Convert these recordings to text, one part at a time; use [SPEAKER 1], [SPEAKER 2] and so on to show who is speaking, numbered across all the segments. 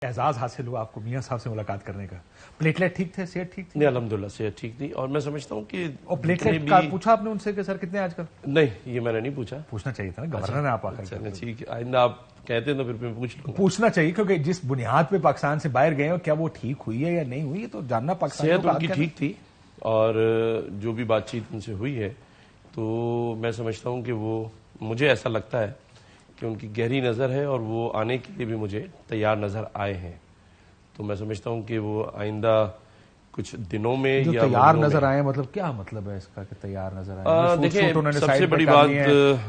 [SPEAKER 1] اعزاز حاصل ہوا آپ کو میاں صاحب سے ملاقات کرنے کا. پلیٹلیٹ ٹھیک تھے, صحت ٹھیک تھی؟
[SPEAKER 2] نہیں الحمدللہ صحت ٹھیک تھی, اور میں سمجھتا ہوں کہ
[SPEAKER 1] اور پلیٹلیٹ کا پوچھا آپ نے ان سے کہ سر کتنے آج کل؟
[SPEAKER 2] نہیں یہ میں نے نہیں پوچھا.
[SPEAKER 1] پوچھنا چاہیے تھا نا, گورنر نے آپ آخر.
[SPEAKER 2] ٹھیک ہے, آئندہ آپ کہتے ہیں تو پھر میں پوچھ لوں.
[SPEAKER 1] پوچھنا چاہیے کیونکہ جس بنیاد پہ پاکستان سے باہر گئے ہو کیا وہ ٹھیک ہوئی ہے یا نہیں ہوئی ہے تو جاننا پاکستان.
[SPEAKER 2] صحت ان کی ٹھیک تھی, اور جو بھی بات چیت ان سے ہوئی ہے تو میں سمجھتا ہوں کہ وہ, مجھے ایسا لگتا ہے کہ ان کی گہری نظر ہے اور وہ آنے کے لیے بھی مجھے تیار نظر آئے ہیں. تو میں سمجھتا ہوں کہ وہ آئندہ کچھ دنوں میں
[SPEAKER 1] جو تیار نظر آئے, مطلب کیا مطلب ہے اس کا کہ تیار نظر آئے؟
[SPEAKER 2] دیکھیں سب سے بڑی بات,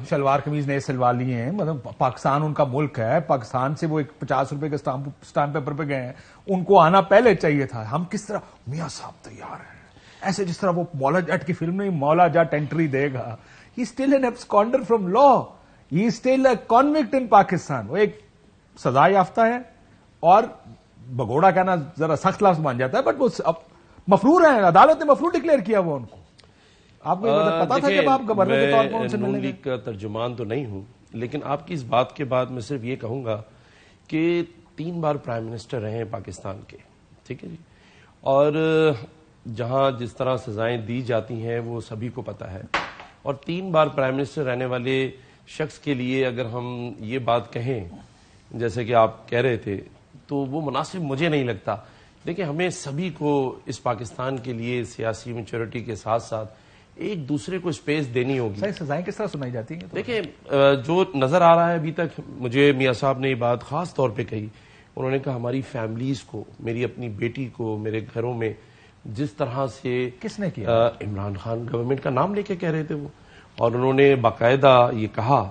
[SPEAKER 1] شلوار قمیض نئے سلوا لیے ہیں, مطلب پاکستان ان کا ملک ہے, پاکستان سے وہ 50 روپے کے اسٹامپ پیپر پہ گئے ہیں, ان کو آنا پہلے چاہیے تھا. ہم کس طرح میاں صاحب تیار ہیں, ایسے جس طرح وہ مولا جٹ کی فلم میں مولا جٹ انٹری دے گا. He still an absconder from law, he still a convict in Pakistan. وہ ایک سزا یافتہ ہے, اور بگوڑا کہنا ذرا سخت لفظ مان جاتا ہے, بٹ وہ مفرور ہیں, عدالت نے مفرور ڈکلیئر کیا وہ ان کو. آپ کو پتا تھا جب آپ گورنر کے طور پر ان سے ملنے گئے؟
[SPEAKER 2] میں نون لیگ کا ترجمان تو نہیں ہوں, لیکن آپ کی اس بات کے بعد میں صرف یہ کہوں گا کہ 3 بار پرائم منسٹر رہے ہیں پاکستان کے, ٹھیک ہے جی, اور جہاں جس طرح سزائیں دی جاتی ہیں وہ سبھی کو پتا ہے, اور 3 بار پرائم منسٹر رہنے والے شخص کے لیے اگر ہم یہ بات کہیں جیسے کہ آپ کہہ رہے تھے تو وہ مناسب مجھے نہیں لگتا. دیکھیں ہمیں سبھی کو اس پاکستان کے لیے سیاسی میچورٹی کے ساتھ ساتھ ایک دوسرے کو اسپیس دینی ہوگی.
[SPEAKER 1] سزائیں کس طرح سنائی جاتی ہیں؟
[SPEAKER 2] دیکھیں جو نظر آ رہا ہے ابھی تک, مجھے میاں صاحب نے یہ بات خاص طور پہ کہی, انہوں نے کہا ہماری فیملیز کو, میری اپنی بیٹی کو, میرے گھروں میں جس طرح سے,
[SPEAKER 1] کس نے کیا؟
[SPEAKER 2] عمران خان گورنمنٹ کا نام لے کے کہہ رہے تھے وہ, اور انہوں نے باقاعدہ یہ کہا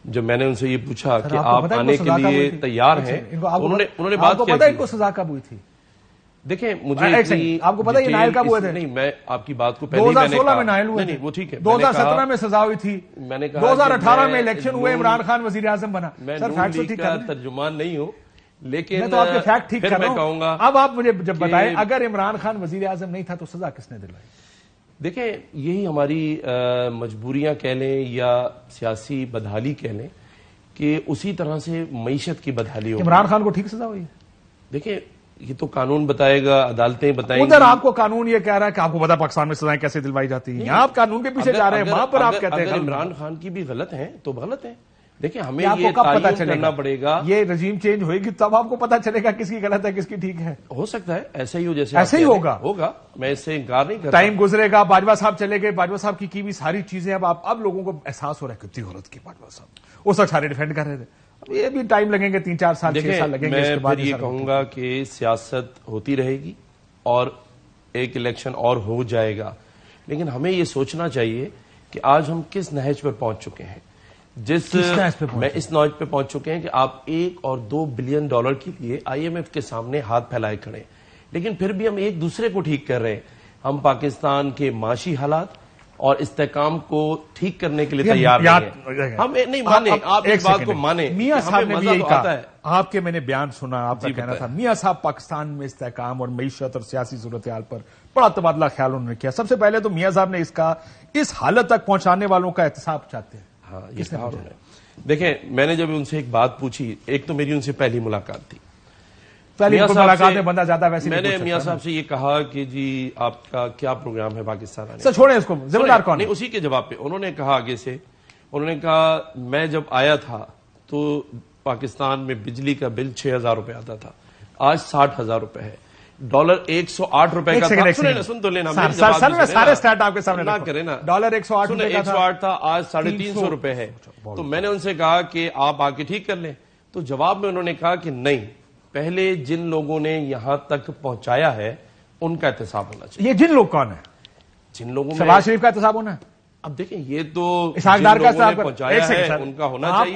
[SPEAKER 2] جب میں نے ان سے یہ پوچھا کہ آپ آنے کے لیے تیار ہیں, انہوں نے بات
[SPEAKER 1] کیا. ان کو سزا کب ہوئی تھی؟
[SPEAKER 2] دیکھیں مجھے
[SPEAKER 1] آپ کو پتا یہ نائل کب ہوئے تھے؟
[SPEAKER 2] نہیں, میں آپ کی بات کو پہلے
[SPEAKER 1] 2016 میں نائل ہوئے تھے,
[SPEAKER 2] وہ ٹھیک ہے,
[SPEAKER 1] 2017 میں سزا ہوئی تھی,
[SPEAKER 2] میں نے کہا
[SPEAKER 1] 2018 میں الیکشن ہوئے, عمران خان وزیر اعظم بنا.
[SPEAKER 2] میں نون لیگ کا ترجمان نہیں ہوں, لیکن
[SPEAKER 1] میں تو آپ کے فیکٹ ٹھیک کر رہا ہوں.
[SPEAKER 2] گا
[SPEAKER 1] اب آپ مجھے جب بتائیں اگر عمران خان وزیر اعظم نہیں تھا تو سزا کس نے دلوائی؟
[SPEAKER 2] دیکھیں یہی ہماری مجبوریاں کہہ لیں یا سیاسی بدحالی کہہ لیں کہ اسی طرح سے معیشت کی بدحالی ہو.
[SPEAKER 1] عمران خان کو ٹھیک سزا ہوئی؟
[SPEAKER 2] دیکھیں یہ تو قانون بتائے گا, عدالتیں بتائیں گی.
[SPEAKER 1] ادھر آپ کو قانون یہ کہہ رہا ہے کہ آپ کو پتا پاکستان میں سزائیں کیسے دلوائی جاتی ہیں, یہاں آپ قانون کے پیچھے جا رہے ہیں, وہاں پر آپ کہتے ہیں
[SPEAKER 2] اگر عمران خان کی بھی غلط ہیں تو غلط ہیں. دیکھیں ہمیں
[SPEAKER 1] آپ کو
[SPEAKER 2] یہ
[SPEAKER 1] کب پتا
[SPEAKER 2] تعین
[SPEAKER 1] چلے
[SPEAKER 2] کرنا پڑے گا,
[SPEAKER 1] یہ رجیم چینج ہوئے گی تب آپ کو پتا چلے گا کس کی غلط ہے کس کی ٹھیک ہے.
[SPEAKER 2] ہو سکتا ہے ایسا ہی ہو, جیسے
[SPEAKER 1] ایسے ہی
[SPEAKER 2] ہوگا, میں اس سے انکار نہیں کرتا.
[SPEAKER 1] ٹائم گزرے گا, باجوہ صاحب چلے گئے, باجوہ صاحب کی بھی ساری چیزیں اب لوگوں کو احساس ہو رہا ہے کتنی غلط کی باجوہ صاحب, اس وقت سارے ڈیفینڈ کر رہے تھے. یہ بھی ٹائم لگیں گے, 3-4 سال 6 سال لگیں گے.
[SPEAKER 2] میں پھر یہ کہوں گا کہ سیاست ہوتی رہے گی اور ایک الیکشن اور ہو جائے گا, لیکن ہمیں یہ سوچنا چاہیے کہ آج ہم کس نہج پر پہنچ چکے ہیں. میں اس نہج پہ پہنچ چکے ہیں کہ آپ 1 اور 2 بلین ڈالر کے لیے IMF کے سامنے ہاتھ پھیلائے کھڑے, لیکن پھر بھی ہم ایک دوسرے کو ٹھیک کر رہے ہیں. ہم پاکستان کے معاشی حالات اور استحکام کو ٹھیک کرنے کے لیے تیار نہیں ہیں. ہم نہیں مانیں, آپ اس بات کو مانیں.
[SPEAKER 1] میاں صاحب نے بھی یہی کہا, آپ کے میں نے بیان سنا, آپ کا کہنا تھا میاں صاحب پاکستان میں استحکام اور معیشت اور سیاسی صورتحال پر بڑا تبادلہ خیال انہوں نے کیا. سب سے پہلے تو میاں صاحب نے اس حالت تک پہنچانے والوں کا احتساب چاہتے ہیں.
[SPEAKER 2] ہاں یہ کہا انہوں نے. دیکھیں میں نے جب ان سے ایک بات پوچھی, ایک تو میری ان سے پہلی ملاقات تھی,
[SPEAKER 1] پہلی ملاقات میں بندہ زیادہ ویسے
[SPEAKER 2] میں نے میاں صاحب سے یہ کہا کہ جی آپ کا کیا پروگرام ہے پاکستان آنے
[SPEAKER 1] کا. چھوڑیں اس کو, ذمہ دار کون؟
[SPEAKER 2] نہیں, اسی کے جواب پہ انہوں نے کہا آگے سے, انہوں نے کہا میں جب آیا تھا تو پاکستان میں بجلی کا بل 6,000 روپے آتا تھا, آج 60,000 روپے ہے. ڈالر 108 روپے کا تھا, سن تو لینا,
[SPEAKER 1] سارے سٹیٹ آپ کے سامنے
[SPEAKER 2] نہ کرے نا.
[SPEAKER 1] ڈالر 108
[SPEAKER 2] تھا, آج 350 روپے ہے. تو میں نے ان سے کہا کہ آپ آ کے ٹھیک کر لیں. تو جواب میں انہوں نے کہا کہ نہیں, پہلے جن لوگوں نے یہاں تک پہنچایا ہے ان کا احتساب ہونا چاہیے.
[SPEAKER 1] یہ جن لوگ کون ہیں؟
[SPEAKER 2] جن لوگوں میں
[SPEAKER 1] شہباز شریف کا احتساب ہونا ہے.
[SPEAKER 2] اب دیکھیں یہ تو
[SPEAKER 1] اسحاق ڈار کا
[SPEAKER 2] پہنچایا ہے ان کا ہونا چاہیے.